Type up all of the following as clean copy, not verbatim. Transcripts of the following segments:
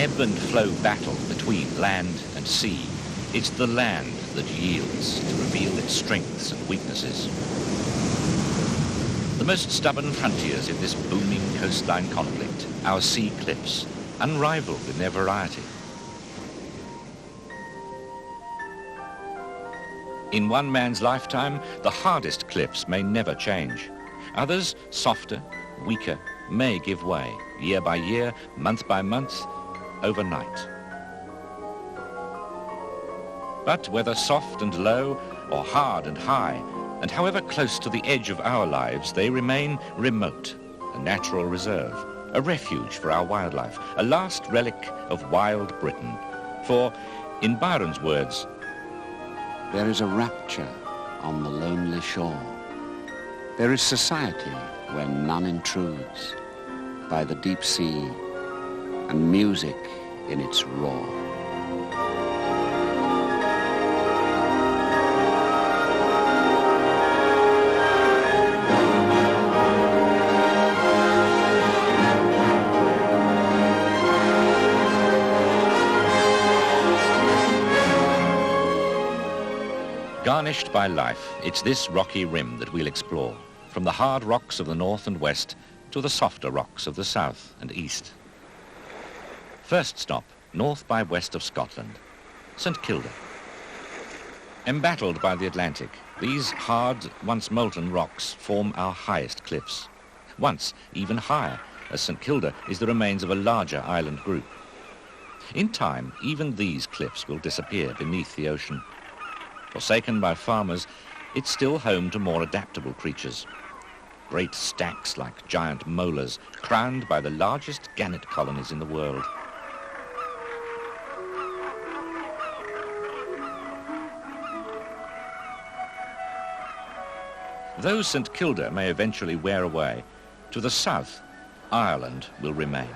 ebb and flow battle between land and sea, it's the land that yields to reveal its strengths and weaknesses. The most stubborn frontiers in this booming coastline conflict, our sea cliffs, unrivaled in their variety. In one man's lifetime, the hardest cliffs may never change. Others, softer, weaker, may give way, year by year, month by month, overnight. But whether soft and low, or hard and high, and however close to the edge of our lives, they remain remote, a natural reserve, a refuge for our wildlife, a last relic of wild Britain. For, in Byron's words, there is a rapture on the lonely shore. There is society where none intrudes, by the deep sea, and music in its roar. Garnished by life, it's this rocky rim that we'll explore, from the hard rocks of the north and west to the softer rocks of the south and east. First stop, north by west of Scotland, St Kilda. Embattled by the Atlantic, these hard, once molten rocks form our highest cliffs. Once even higher, as St Kilda is the remains of a larger island group. In time, even these cliffs will disappear beneath the ocean. Forsaken by farmers, it's still home to more adaptable creatures. Great stacks like giant molars, crowned by the largest gannet colonies in the world. Though St Kilda may eventually wear away, to the south, Ireland will remain.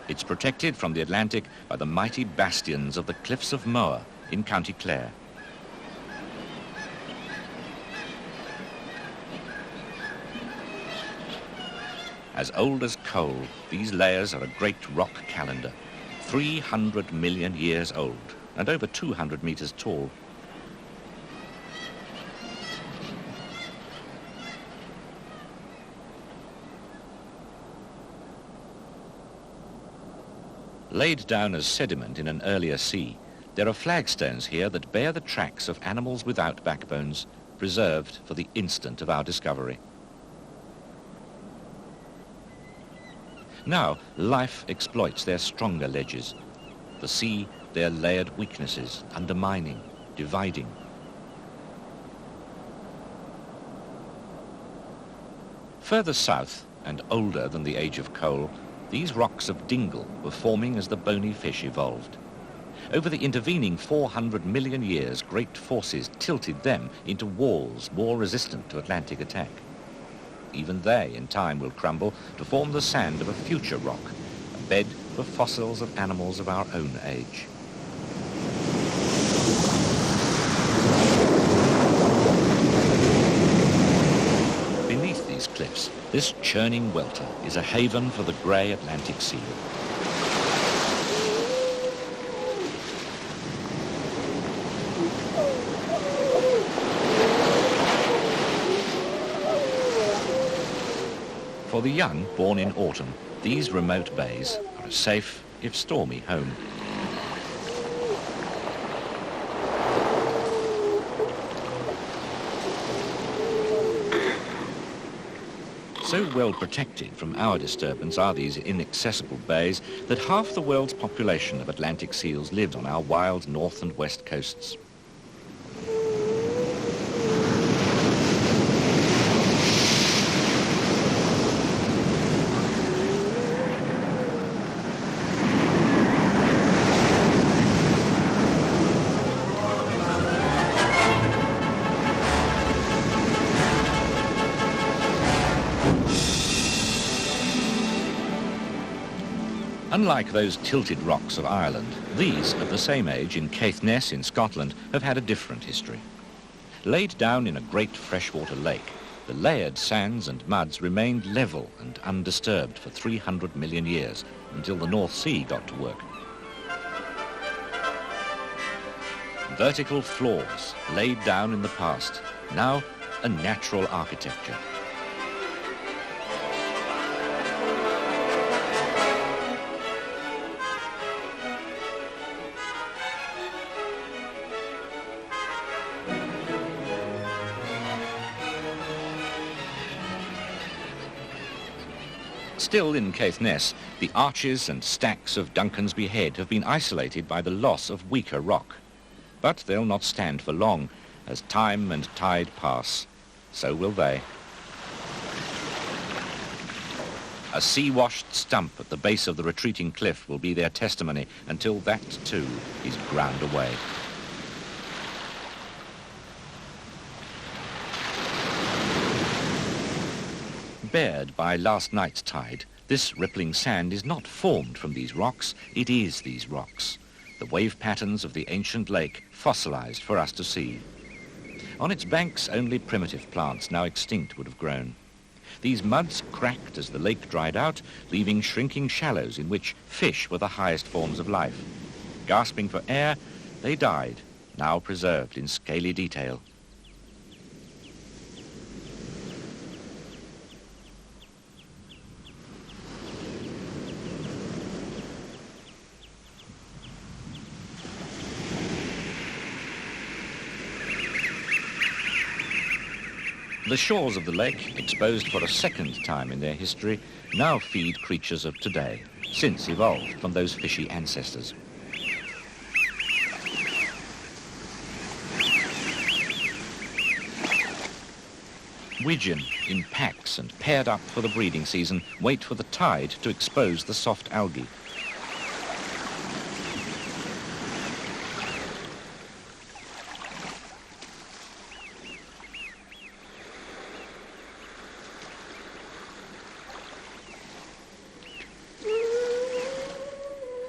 It's protected from the Atlantic by the mighty bastions of the Cliffs of Moher in County Clare. As old as coal, these layers are a great rock calendar, 300 million years old and over 200 meters tall. Laid down as sediment in an earlier sea, there are flagstones here that bear the tracks of animals without backbones, preserved for the instant of our discovery. Now, life exploits their stronger ledges. The sea, their layered weaknesses, undermining, dividing. Further south, and older than the age of coal, these rocks of Dingle were forming as the bony fish evolved. Over the intervening 400 million years, great forces tilted them into walls more resistant to Atlantic attack. Even they, in time, will crumble to form the sand of a future rock, a bed for fossils of animals of our own age. Beneath these cliffs, this churning welter is a haven for the grey Atlantic seal. For the young, born in autumn, these remote bays are a safe, if stormy, home. So well protected from our disturbance are these inaccessible bays that half the world's population of Atlantic seals lives on our wild north and west coasts. Unlike those tilted rocks of Ireland, these, of the same age in Caithness in Scotland, have had a different history. Laid down in a great freshwater lake, the layered sands and muds remained level and undisturbed for 300 million years, until the North Sea got to work. Vertical floors laid down in the past, now a natural architecture. Still in Caithness, the arches and stacks of Duncansby Head have been isolated by the loss of weaker rock. But they'll not stand for long. As time and tide pass, so will they. A sea-washed stump at the base of the retreating cliff will be their testimony until that too is ground away. Bared by last night's tide, this rippling sand is not formed from these rocks, it is these rocks. The wave patterns of the ancient lake fossilized for us to see. On its banks, only primitive plants, now extinct, would have grown. These muds cracked as the lake dried out, leaving shrinking shallows in which fish were the highest forms of life. Gasping for air, they died, now preserved in scaly detail. The shores of the lake, exposed for a second time in their history, now feed creatures of today, since evolved from those fishy ancestors. Widgeon, in packs and paired up for the breeding season, wait for the tide to expose the soft algae.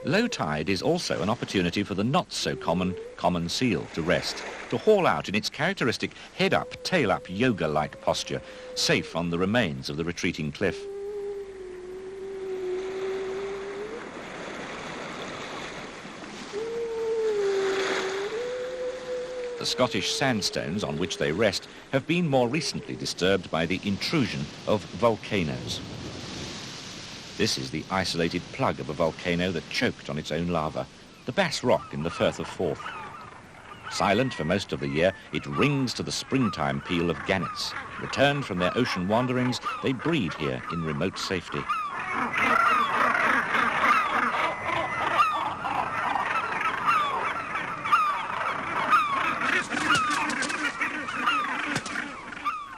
Low tide is also an opportunity for the not-so-common common seal to rest, to haul out in its characteristic head-up, tail-up, yoga-like posture, safe on the remains of the retreating cliff. The Scottish sandstones on which they rest have been more recently disturbed by the intrusion of volcanoes. This is the isolated plug of a volcano that choked on its own lava, the Bass Rock in the Firth of Forth. Silent for most of the year, it rings to the springtime peal of gannets. Returned from their ocean wanderings, they breed here in remote safety.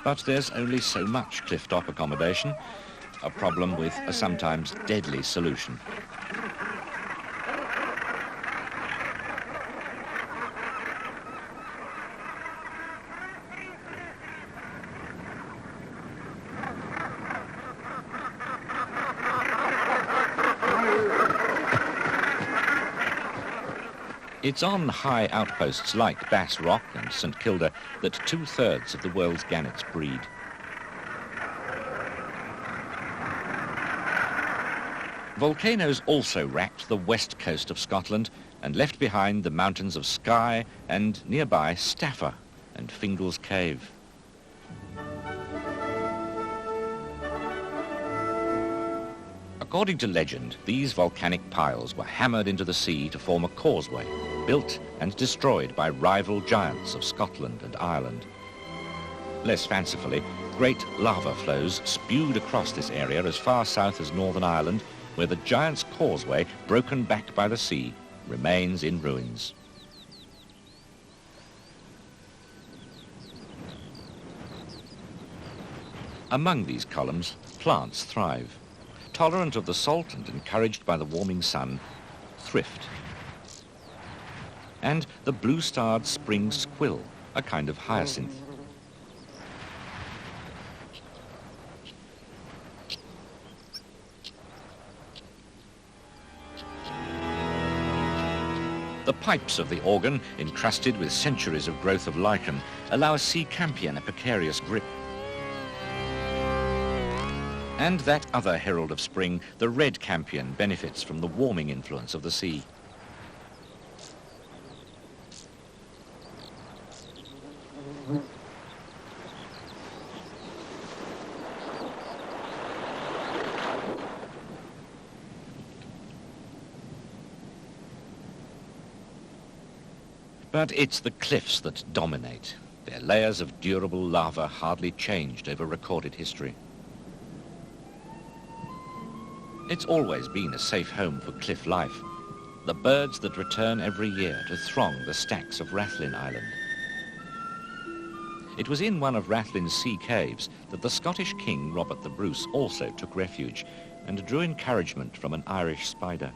But there's only so much cliff-top accommodation, a problem with a sometimes deadly solution. It's on high outposts like Bass Rock and St Kilda that 2/3 of the world's gannets breed. Volcanoes also racked the west coast of Scotland and left behind the mountains of Skye and nearby Staffa and Fingal's Cave. According to legend, these volcanic piles were hammered into the sea to form a causeway, built and destroyed by rival giants of Scotland and Ireland. Less fancifully, great lava flows spewed across this area as far south as Northern Ireland, where the giant's causeway, broken back by the sea, remains in ruins. Among these columns, plants thrive. Tolerant of the salt and encouraged by the warming sun, thrift. And the blue-starred spring squill, a kind of hyacinth. The pipes of the organ, encrusted with centuries of growth of lichen, allow a sea campion a precarious grip. And that other herald of spring, the red campion, benefits from the warming influence of the sea. But it's the cliffs that dominate. Their layers of durable lava hardly changed over recorded history. It's always been a safe home for cliff life. The birds that return every year to throng the stacks of Rathlin Island. It was in one of Rathlin's sea caves that the Scottish king, Robert the Bruce, also took refuge and drew encouragement from an Irish spider.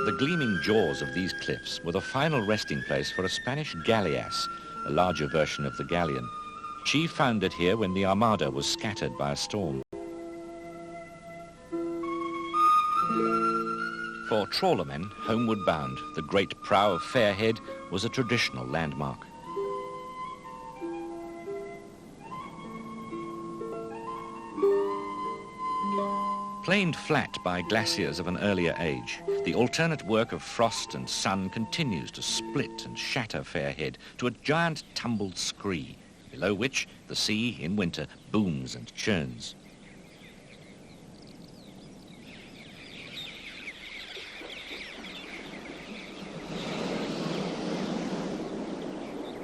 The gleaming jaws of these cliffs were the final resting place for a Spanish galleass, a larger version of the galleon. She foundered here when the Armada was scattered by a storm. For trawlermen, homeward bound, the great prow of Fairhead was a traditional landmark. Planed flat by glaciers of an earlier age, the alternate work of frost and sun continues to split and shatter Fairhead to a giant tumbled scree, below which the sea in winter booms and churns.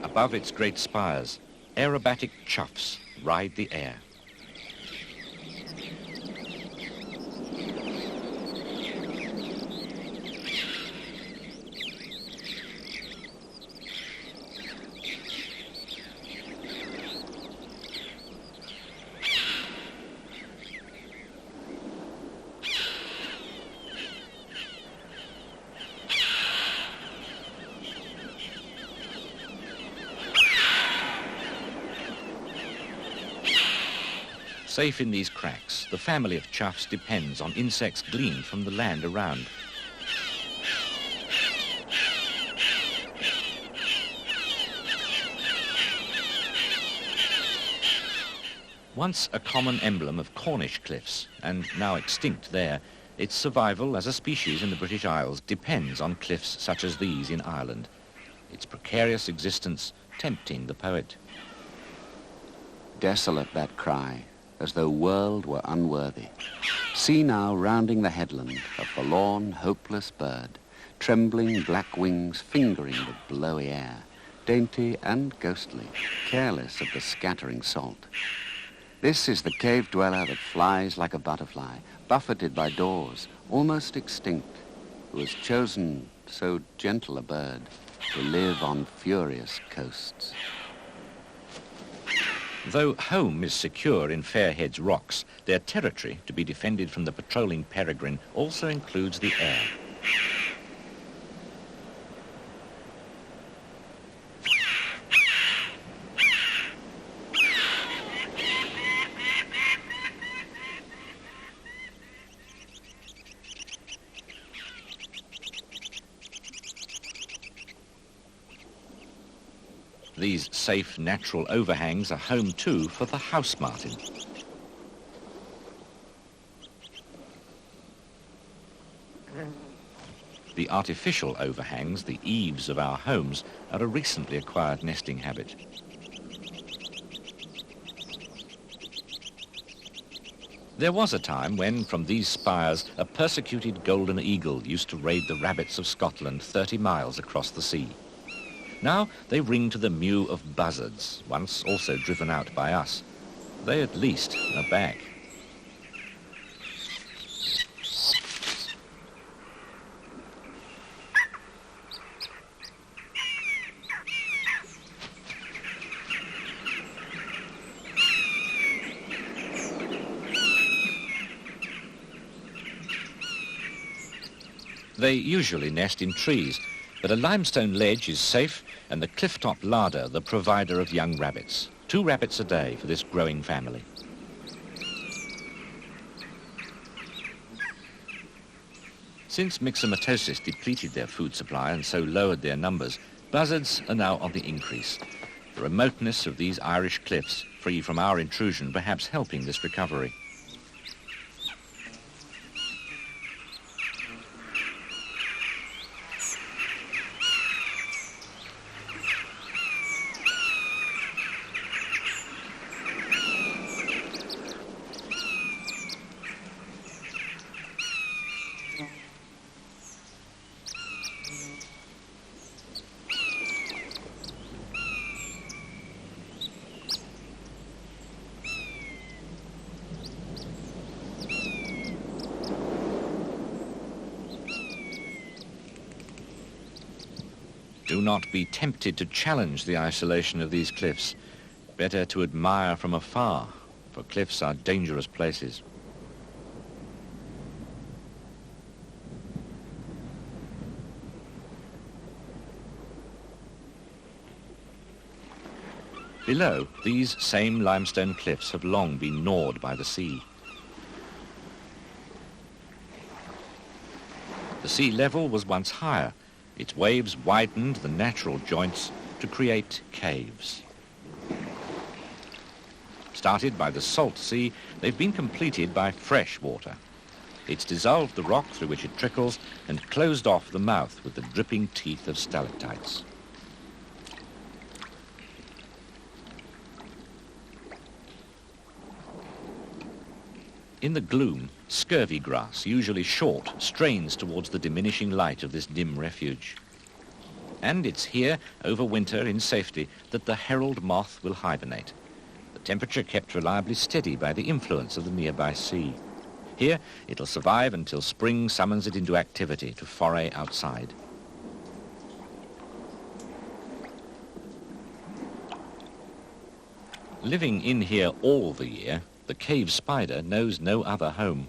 Above its great spires, aerobatic choughs ride the air. Safe in these cracks, the family of choughs depends on insects gleaned from the land around. Once a common emblem of Cornish cliffs, and now extinct there, its survival as a species in the British Isles depends on cliffs such as these in Ireland, its precarious existence tempting the poet. Desolate that cry, as though world were unworthy. See now rounding the headland, a forlorn, hopeless bird, trembling black wings fingering the blowy air, dainty and ghostly, careless of the scattering salt. This is the cave dweller that flies like a butterfly, buffeted by doors, almost extinct, who has chosen so gentle a bird to live on furious coasts. Though home is secure in Fairhead's rocks, their territory, to be defended from the patrolling peregrine, also includes the air. These safe, natural overhangs are home, too, for the house martin. The artificial overhangs, the eaves of our homes, are a recently acquired nesting habit. There was a time when, from these spires, a persecuted golden eagle used to raid the rabbits of Scotland 30 miles across the sea. Now they ring to the mew of buzzards, once also driven out by us. They at least are back. They usually nest in trees, but a limestone ledge is safe and the cliff-top larder the provider of young rabbits. 2 rabbits a day for this growing family. Since myxomatosis depleted their food supply and so lowered their numbers, buzzards are now on the increase. The remoteness of these Irish cliffs free from our intrusion, perhaps helping this recovery. Do not be tempted to challenge the isolation of these cliffs. Better to admire from afar, for cliffs are dangerous places. Below, these same limestone cliffs have long been gnawed by the sea. The sea level was once higher. Its waves widened the natural joints to create caves. Started by the salt sea, they've been completed by fresh water. It's dissolved the rock through which it trickles and closed off the mouth with the dripping teeth of stalactites. In the gloom, scurvy grass, usually short, strains towards the diminishing light of this dim refuge. And it's here, over winter in safety, that the herald moth will hibernate. The temperature kept reliably steady by the influence of the nearby sea. Here, it'll survive until spring summons it into activity to foray outside. Living in here all the year, the cave spider knows no other home.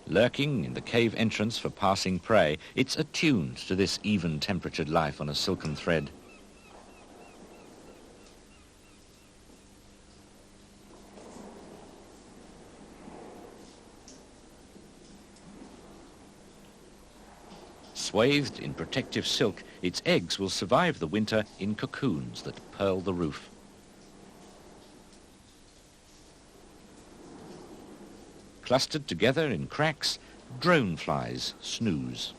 Lurking in the cave entrance for passing prey, it's attuned to this even-temperatured life on a silken thread. Swathed in protective silk, its eggs will survive the winter in cocoons that pearl the roof. Clustered together in cracks, drone flies snooze.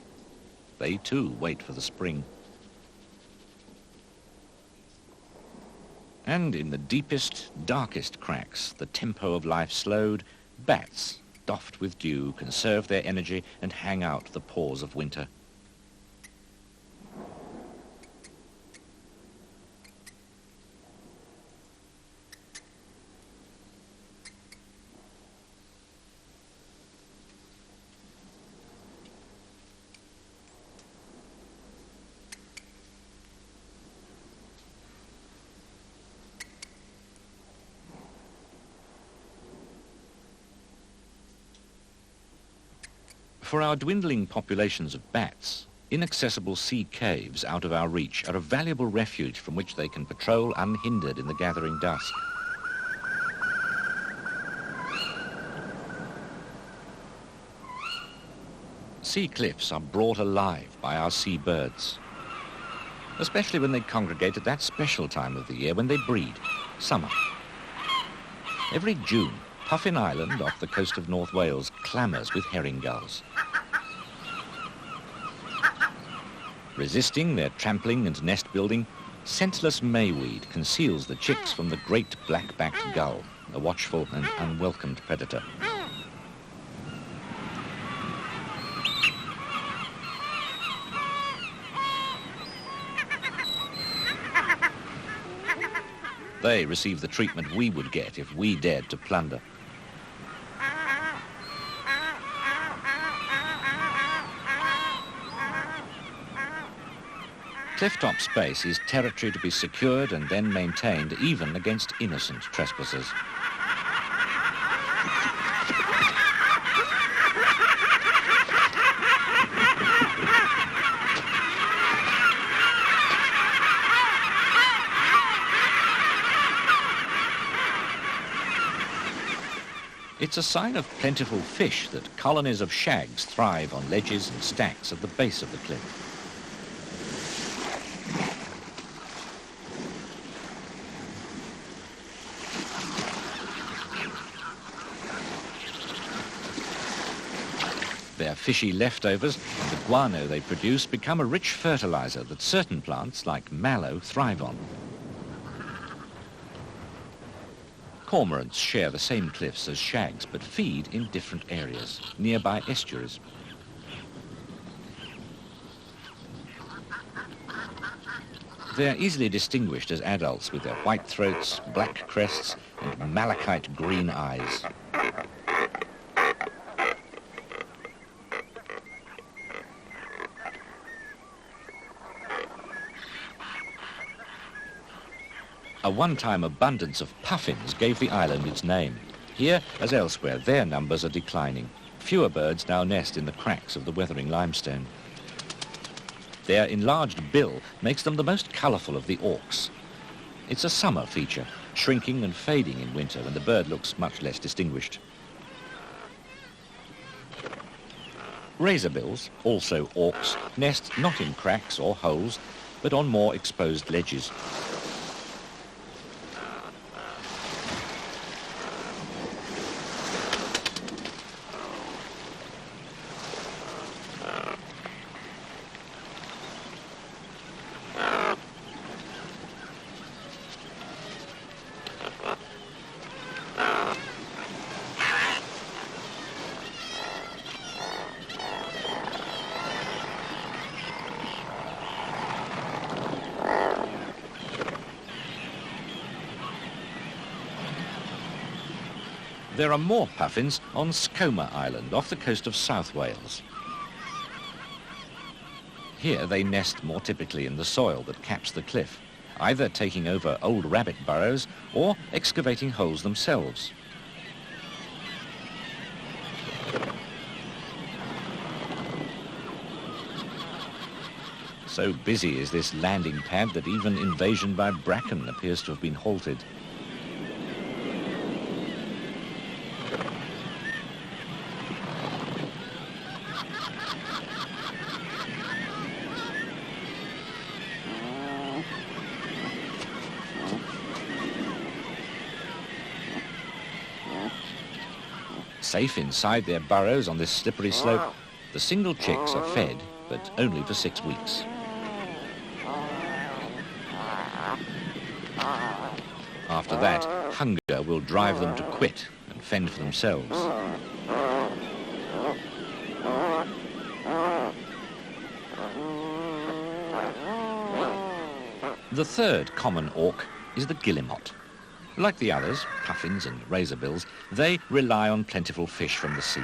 They too wait for the spring. And in the deepest, darkest cracks, the tempo of life slowed, bats, doffed with dew, conserve their energy and hang out the pause of winter. For our dwindling populations of bats, inaccessible sea caves out of our reach are a valuable refuge from which they can patrol unhindered in the gathering dusk. Sea cliffs are brought alive by our sea birds, especially when they congregate at that special time of the year when they breed, summer. Every June, Puffin Island off the coast of North Wales clamours with herring gulls. Resisting their trampling and nest building, scentless mayweed conceals the chicks from the great black-backed gull, a watchful and unwelcomed predator. They receive the treatment we would get if we dared to plunder. Clifftop space is territory to be secured and then maintained even against innocent trespassers. It's a sign of plentiful fish that colonies of shags thrive on ledges and stacks at the base of the cliff. Their fishy leftovers and the guano they produce become a rich fertilizer that certain plants, like mallow, thrive on. Cormorants share the same cliffs as shags, but feed in different areas, nearby estuaries. They're easily distinguished as adults with their white throats, black crests, and malachite green eyes. A one-time abundance of puffins gave the island its name. Here, as elsewhere, their numbers are declining. Fewer birds now nest in the cracks of the weathering limestone. Their enlarged bill makes them the most colourful of the auks. It's a summer feature, shrinking and fading in winter when the bird looks much less distinguished. Razorbills, also auks, nest not in cracks or holes, but on more exposed ledges. There are more puffins on Skoma Island, off the coast of South Wales. Here they nest more typically in the soil that caps the cliff, either taking over old rabbit burrows or excavating holes themselves. So busy is this landing pad that even invasion by bracken appears to have been halted. Safe inside their burrows on this slippery slope, the single chicks are fed, but only for 6 weeks. After that, hunger will drive them to quit and fend for themselves. The third common auk is the guillemot. Like the others, puffins and razorbills, they rely on plentiful fish from the sea.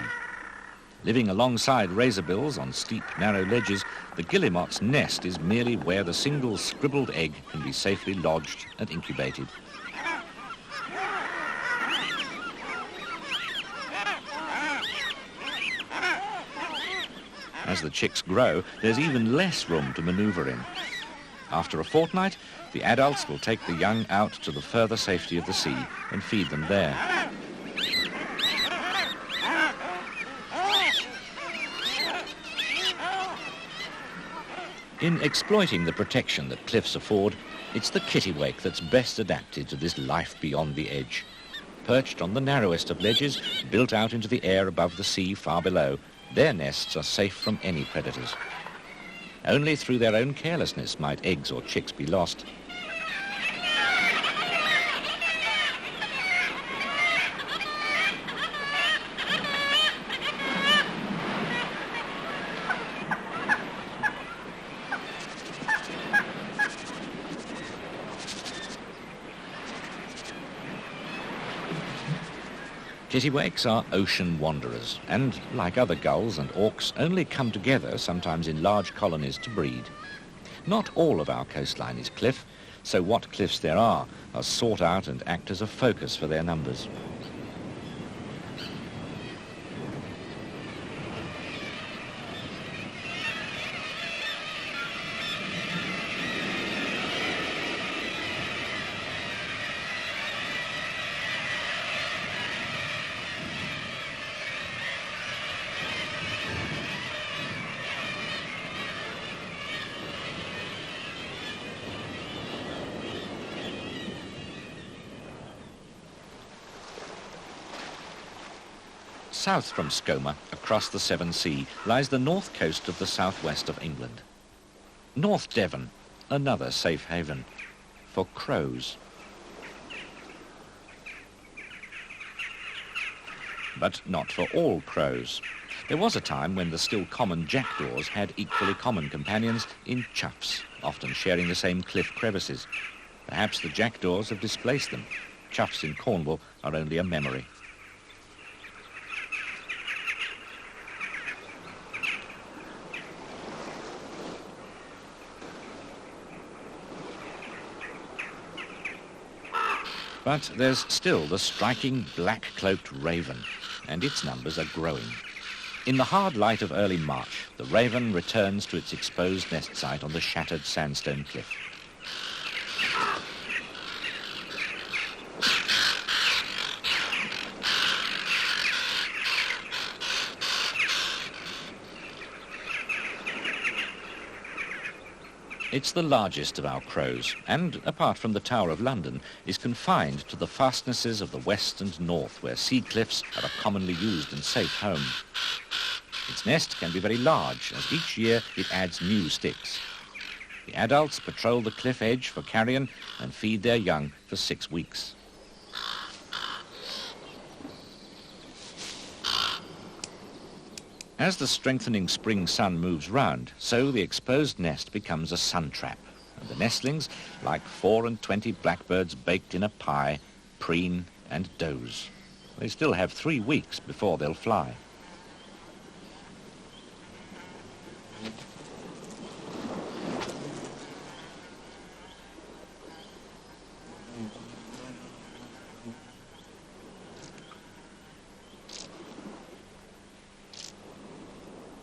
Living alongside razorbills on steep, narrow ledges, the guillemot's nest is merely where the single scribbled egg can be safely lodged and incubated. As the chicks grow, there's even less room to maneuver in. After a fortnight, the adults will take the young out to the further safety of the sea and feed them there. In exploiting the protection that cliffs afford, it's the kittiwake that's best adapted to this life beyond the edge. Perched on the narrowest of ledges, built out into the air above the sea far below, their nests are safe from any predators. Only through their own carelessness might eggs or chicks be lost. Kittiwakes are ocean wanderers and, like other gulls and auks, only come together, sometimes in large colonies, to breed. Not all of our coastline is cliff, so what cliffs there are sought out and act as a focus for their numbers. South from Skomer, across the Severn Sea, lies the north coast of the southwest of England. North Devon, another safe haven for crows. But not for all crows. There was a time when the still common jackdaws had equally common companions in choughs, often sharing the same cliff crevices. Perhaps the jackdaws have displaced them. Choughs in Cornwall are only a memory. But there's still the striking black-cloaked raven, and its numbers are growing. In the hard light of early March, the raven returns to its exposed nest site on the shattered sandstone cliff. It's the largest of our crows, and, apart from the Tower of London, is confined to the fastnesses of the west and north, where sea cliffs are a commonly used and safe home. Its nest can be very large, as each year it adds new sticks. The adults patrol the cliff edge for carrion and feed their young for 6 weeks. As the strengthening spring sun moves round, so the exposed nest becomes a sun trap, and the nestlings, like 24 blackbirds baked in a pie, preen and doze. They still have 3 weeks before they'll fly.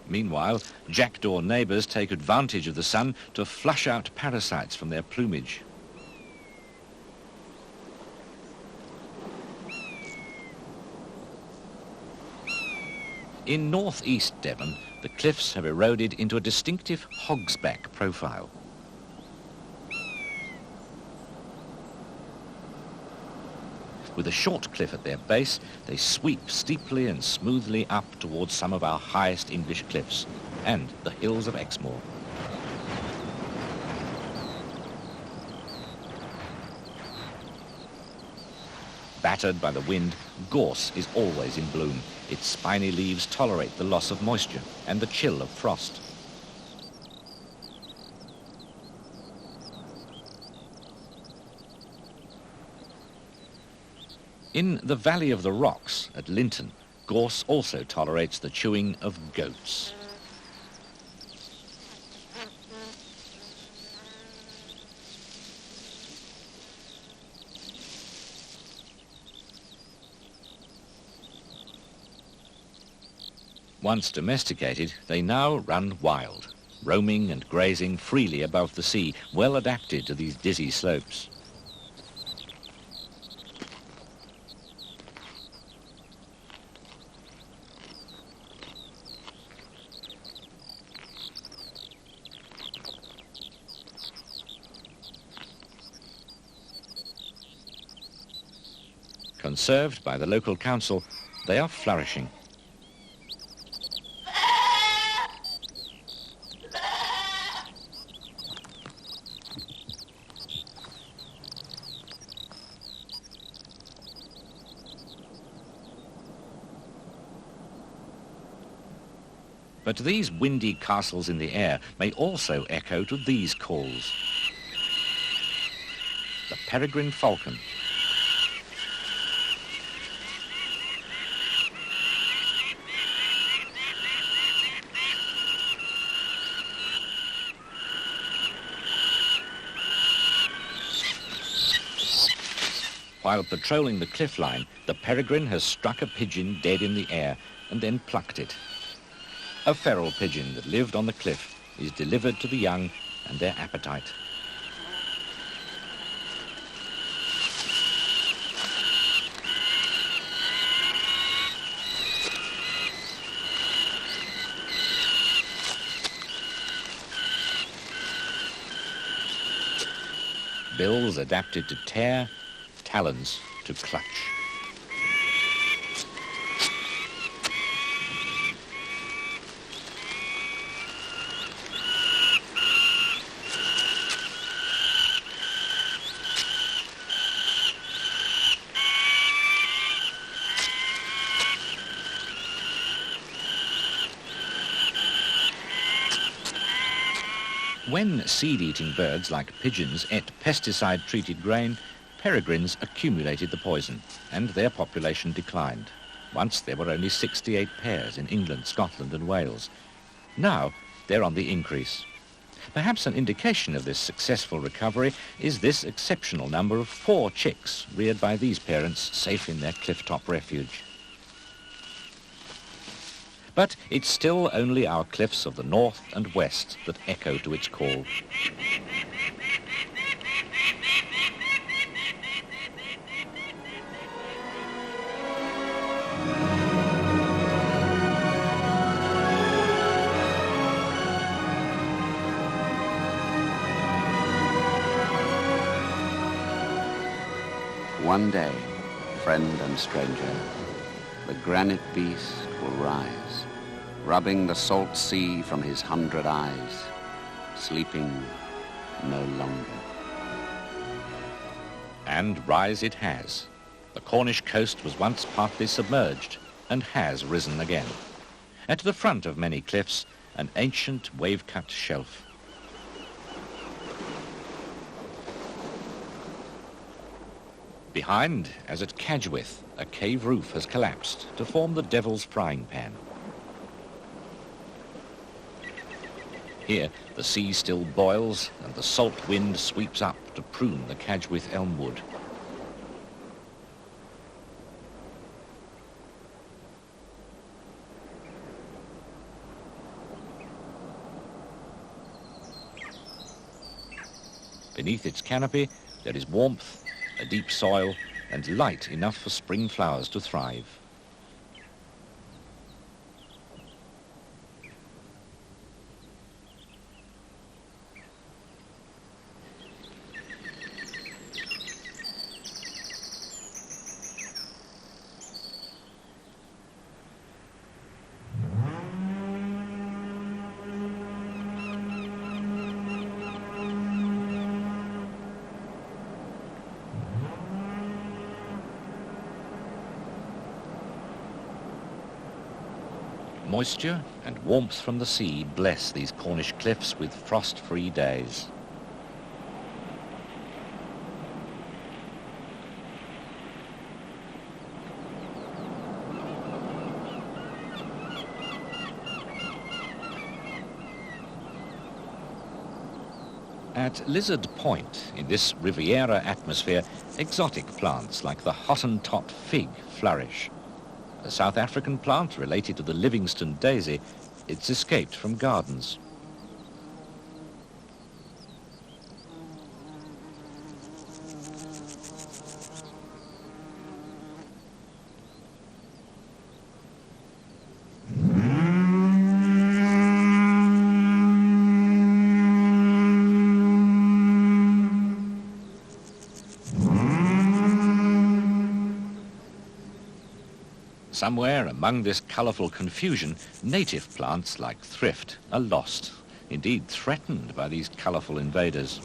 Meanwhile, jackdaw neighbours take advantage of the sun to flush out parasites from their plumage. In northeast Devon, the cliffs have eroded into a distinctive hogsback profile. With a short cliff at their base, they sweep steeply and smoothly up towards some of our highest English cliffs and the hills of Exmoor. Battered by the wind, gorse is always in bloom. Its spiny leaves tolerate the loss of moisture and the chill of frost. In the Valley of the Rocks at Linton, gorse also tolerates the chewing of goats. Once domesticated, they now run wild, roaming and grazing freely above the sea, well adapted to these dizzy slopes. Conserved by the local council, they are flourishing. But these windy castles in the air may also echo to these calls. The peregrine falcon. While patrolling the cliff line, the peregrine has struck a pigeon dead in the air and then plucked it. A feral pigeon that lived on the cliff is delivered to the young and their appetite. Bills adapted to tear, talons to clutch. When seed-eating birds like pigeons ate pesticide-treated grain, peregrines accumulated the poison and their population declined. Once there were only 68 pairs in England, Scotland and Wales. Now they're on the increase. Perhaps an indication of this successful recovery is this exceptional number of 4 chicks reared by these parents safe in their cliff-top refuge. But it's still only our cliffs of the north and west that echo to its call. One day, friend and stranger, the granite beast will rise, rubbing the salt sea from his 100 eyes, sleeping no longer. And rise it has. The Cornish coast was once partly submerged and has risen again. At the front of many cliffs, an ancient wave-cut shelf. Behind, as at Cadgwith, a cave roof has collapsed to form the Devil's Frying Pan. Here, the sea still boils and the salt wind sweeps up to prune the Cadgwith elmwood. Beneath its canopy, there is warmth, a deep soil, and light enough for spring flowers to thrive. Moisture and warmth from the sea bless these Cornish cliffs with frost-free days. At Lizard Point, in this Riviera atmosphere, exotic plants like the Hottentot fig flourish. A South African plant related to the Livingston daisy, it's escaped from gardens. Somewhere among this colourful confusion, native plants like thrift are lost, indeed threatened by these colourful invaders.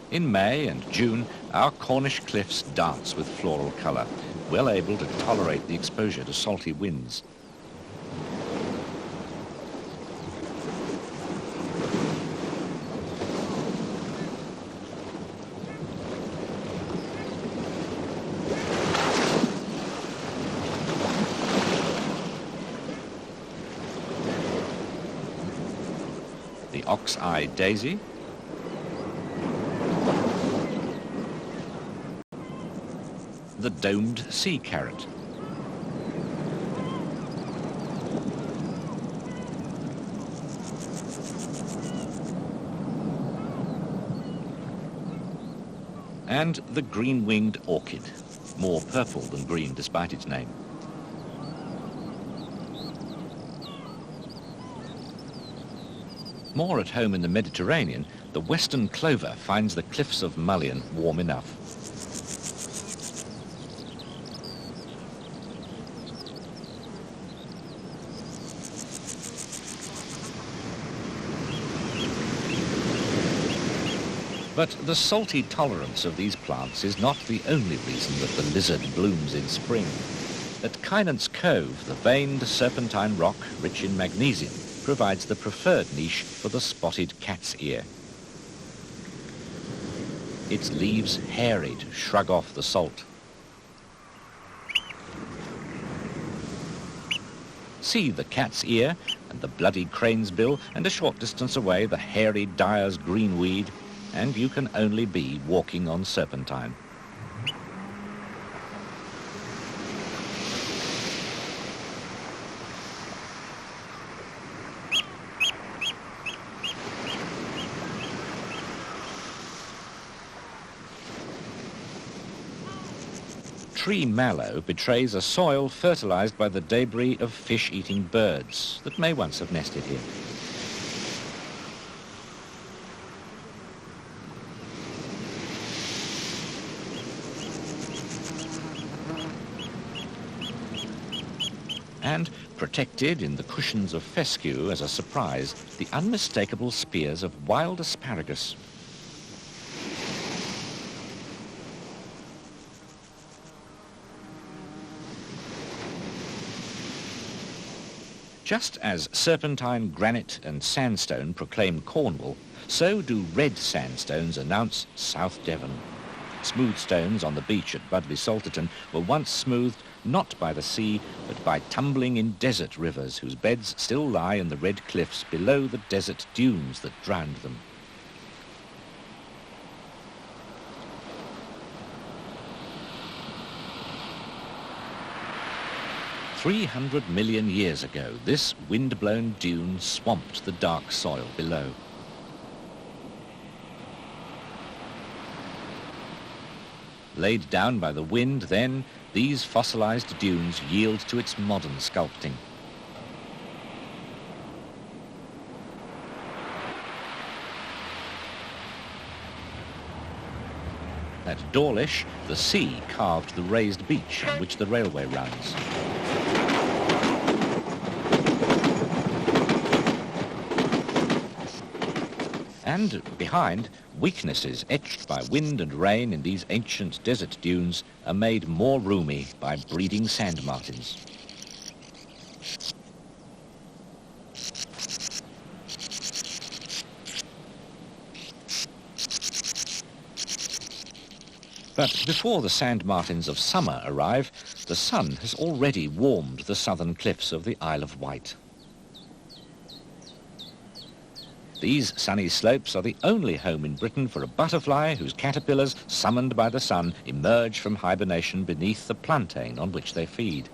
In May and June, our Cornish cliffs dance with floral colour, well able to tolerate the exposure to salty winds. The ox-eye daisy, the domed sea carrot, and the green-winged orchid, more purple than green despite its name. More at home in the Mediterranean, the western clover finds the cliffs of mullein warm enough. But the salty tolerance of these plants is not the only reason that the lizard blooms in spring. At Kynant's Cove, the veined serpentine rock, rich in magnesium, provides the preferred niche for the spotted cat's ear. Its leaves, hairy to shrug off the salt. See the cat's ear and the bloody crane's bill, and a short distance away the hairy dyer's greenweed, and you can only be walking on serpentine. Tree mallow betrays a soil fertilized by the debris of fish-eating birds that may once have nested here. And protected in the cushions of fescue as a surprise, the unmistakable spears of wild asparagus. Just as serpentine, granite and sandstone proclaim Cornwall, so do red sandstones announce South Devon. Smooth stones on the beach at Budleigh Salterton were once smoothed not by the sea, but by tumbling in desert rivers whose beds still lie in the red cliffs below the desert dunes that drowned them. "300 million years ago, this wind-blown dune swamped the dark soil below. Laid down by the wind, then, these fossilized dunes yield to its modern sculpting. At Dawlish, the sea carved the raised beach on which the railway runs. And behind, weaknesses etched by wind and rain in these ancient desert dunes are made more roomy by breeding sand martins. But before the sand martins of summer arrive, the sun has already warmed the southern cliffs of the Isle of Wight. These sunny slopes are the only home in Britain for a butterfly whose caterpillars, summoned by the sun, emerge from hibernation beneath the plantain on which they feed.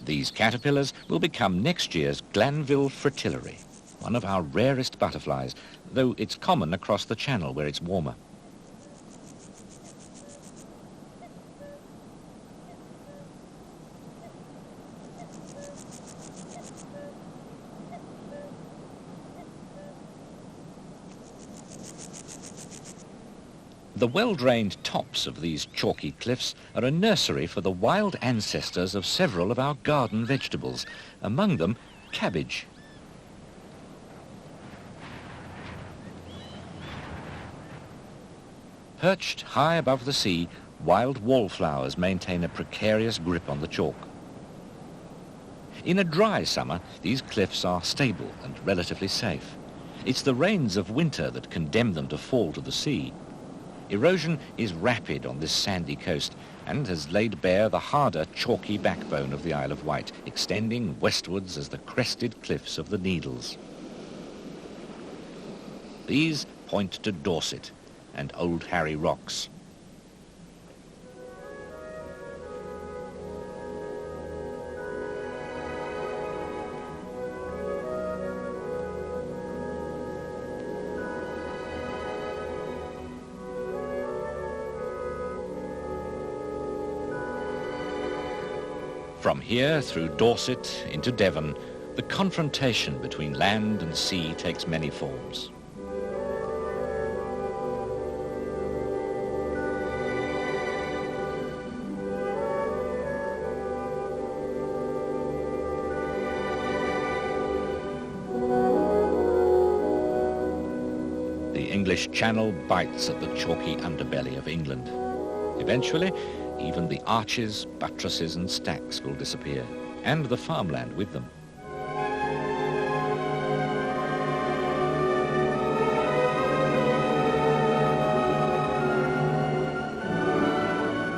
These caterpillars will become next year's Glanville fritillary, one of our rarest butterflies, though it's common across the Channel where it's warmer. The well-drained tops of these chalky cliffs are a nursery for the wild ancestors of several of our garden vegetables, among them cabbage. Perched high above the sea, wild wallflowers maintain a precarious grip on the chalk. In a dry summer, these cliffs are stable and relatively safe. It's the rains of winter that condemn them to fall to the sea. Erosion is rapid on this sandy coast and has laid bare the harder, chalky backbone of the Isle of Wight, extending westwards as the crested cliffs of the Needles. These point to Dorset and Old Harry Rocks. From here, through Dorset into Devon, the confrontation between land and sea takes many forms. the English Channel bites at the chalky underbelly of England. Eventually, even the arches, buttresses and stacks will disappear, and the farmland with them.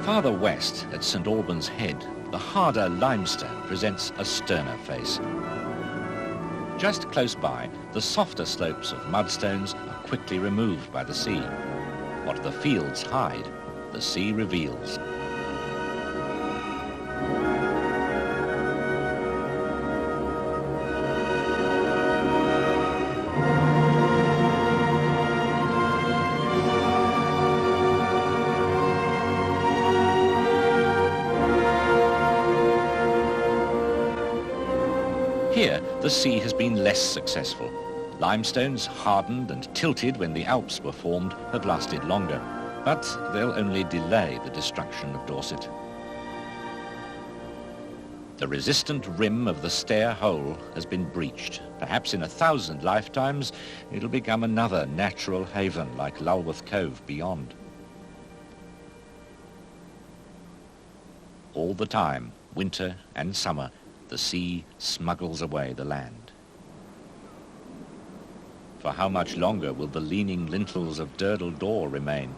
Farther west, at St Albans Head, the harder limestone presents a sterner face. Just close by, the softer slopes of mudstones are quickly removed by the sea. What the fields hide, the sea reveals. Here, the sea has been less successful. Limestones, hardened and tilted when the Alps were formed, have lasted longer, but they'll only delay the destruction of Dorset. The resistant rim of the Stair Hole has been breached. Perhaps in 1,000 lifetimes, it'll become another natural haven like Lulworth Cove beyond. All the time, winter and summer, the sea smuggles away the land. For how much longer will the leaning lintels of Durdle Door remain?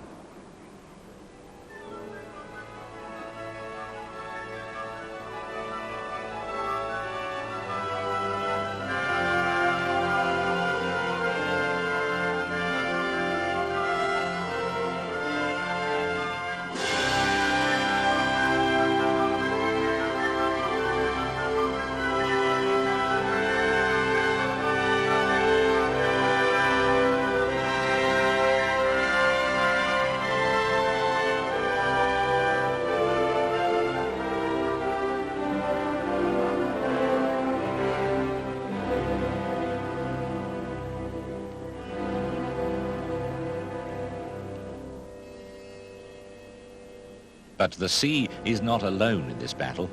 But the sea is not alone in this battle.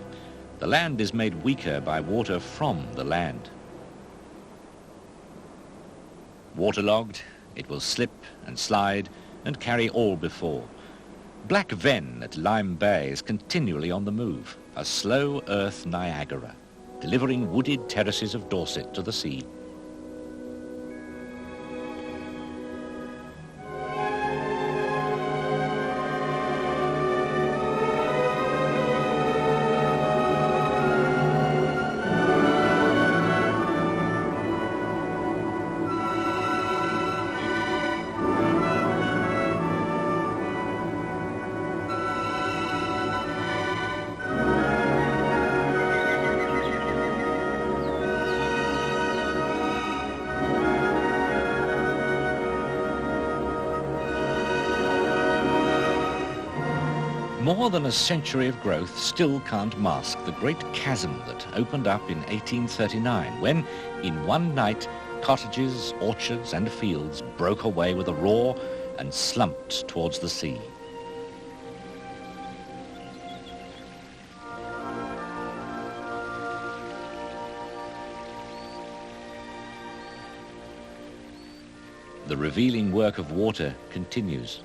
The land is made weaker by water from the land. Waterlogged, it will slip and slide and carry all before. Black Ven at Lyme Bay is continually on the move, a slow earth Niagara, delivering wooded terraces of Dorset to the sea. More than a century of growth still can't mask the great chasm that opened up in 1839 when, in one night, cottages, orchards and fields broke away with a roar and slumped towards the sea. The revealing work of water continues.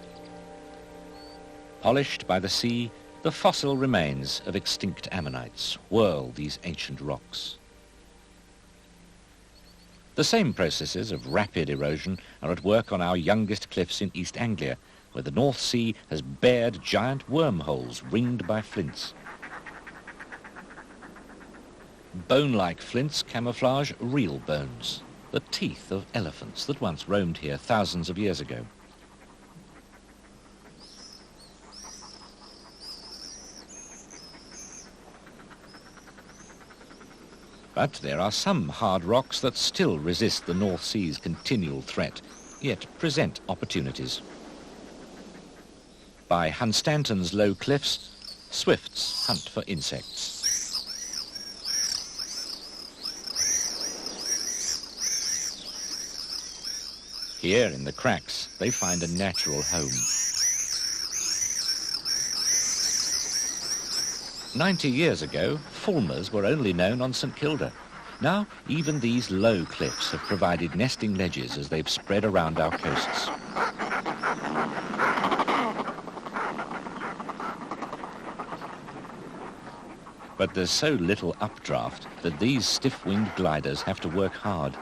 Polished by the sea, the fossil remains of extinct ammonites whirl these ancient rocks. The same processes of rapid erosion are at work on our youngest cliffs in East Anglia, where the North Sea has bared giant wormholes ringed by flints. Bone-like flints camouflage real bones, the teeth of elephants that once roamed here thousands of years ago. But there are some hard rocks that still resist the North Sea's continual threat, yet present opportunities. By Hunstanton's low cliffs, swifts hunt for insects. Here in the cracks, they find a natural home. 90 years ago, fulmars were only known on St Kilda. Now, even these low cliffs have provided nesting ledges as they've spread around our coasts. But there's so little updraft that these stiff-winged gliders have to work hard.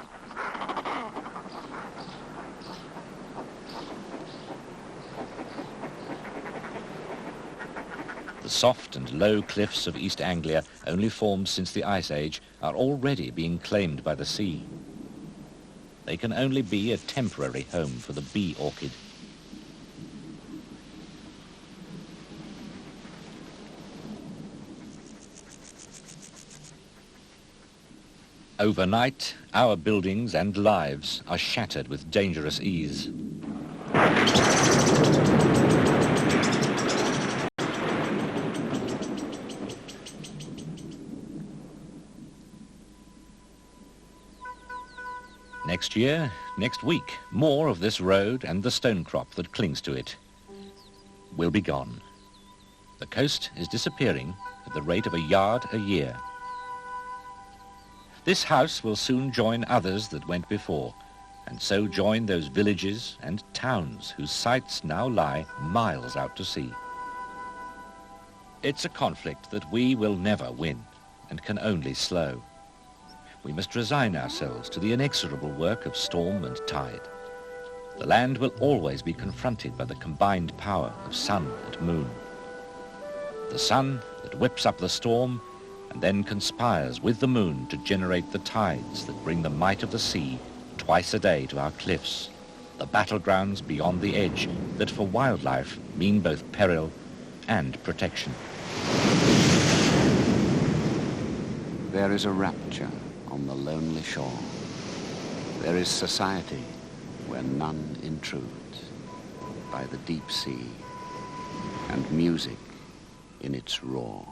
The soft and low cliffs of East Anglia, only formed since the Ice Age, are already being claimed by the sea. They can only be a temporary home for the bee orchid. Overnight, our buildings and lives are shattered with dangerous ease. Next year, next week, more of this road and the stone crop that clings to it will be gone. The coast is disappearing at the rate of a yard a year. This house will soon join others that went before, and so join those villages and towns whose sites now lie miles out to sea. It's a conflict that we will never win and can only slow. We must resign ourselves to the inexorable work of storm and tide. The land will always be confronted by the combined power of sun and moon. The sun that whips up the storm and then conspires with the moon to generate the tides that bring the might of the sea twice a day to our cliffs, the battlegrounds beyond the edge that for wildlife mean both peril and protection. There is a rapture on the lonely shore. There is society where none intrudes, by the deep sea, and music in its roar.